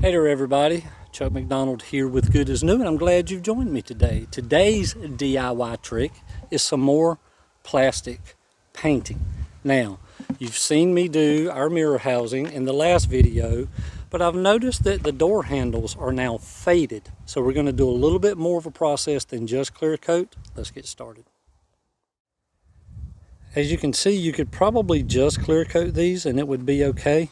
Hey there everybody, Chuck McDonald here with Good as New, and I'm glad you've joined me today. Today's DIY trick is some more plastic painting. Now, you've seen me do our mirror housing in the last video, but I've noticed that the door handles are now faded. So we're going to do a little bit more of a process than just clear coat. Let's get started. As you can see, you could probably just clear coat these and it would be okay.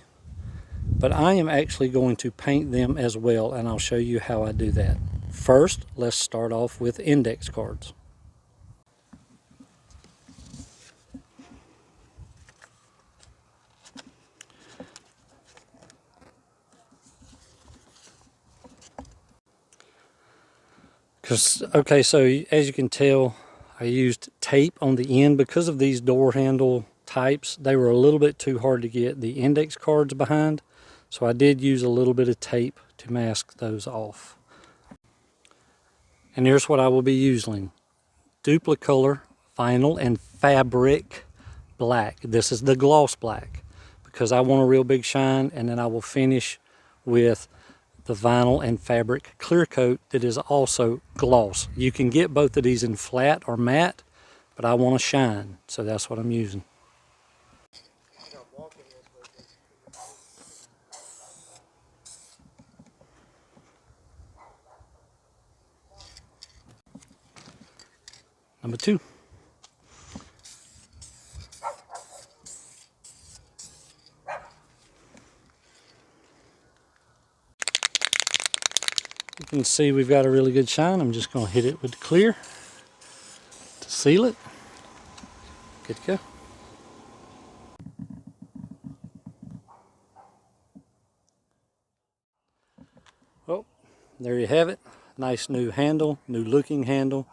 But I am actually going to paint them as well, and I'll show you how I do that. First, let's start off with index cards. Okay, so as you can tell, I used tape on the end because of these door handle types. They were a little bit too hard to get the index cards behind. So I did use a little bit of tape to mask those off. And here's what I will be using. Duplicolor vinyl and fabric black. This is the gloss black because I want a real big shine, and then I will finish with the vinyl and fabric clear coat that is also gloss. You can get both of these in flat or matte, but I want to shine, so that's what I'm using. Number 2. You can see we've got a really good shine. I'm just going to hit it with clear to seal it. Good to go. Well, there you have it. Nice new handle, new looking handle.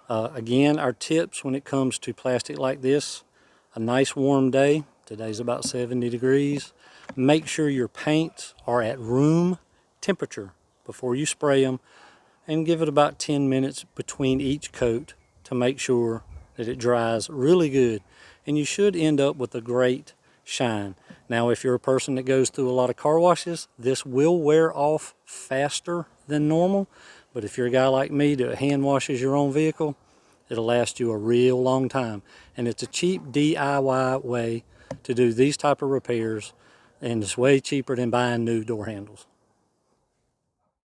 Again, our tips when it comes to plastic like this: a nice warm day. Today's about 70 degrees. Make sure your paints are at room temperature before you spray them, and give it about 10 minutes between each coat to make sure that it dries really good. And you should end up with a great shine. Now, if you're a person that goes through a lot of car washes, this will wear off faster than normal. But if you're a guy like me that hand washes your own vehicle, it'll last you a real long time. And it's a cheap DIY way to do these type of repairs, and it's way cheaper than buying new door handles.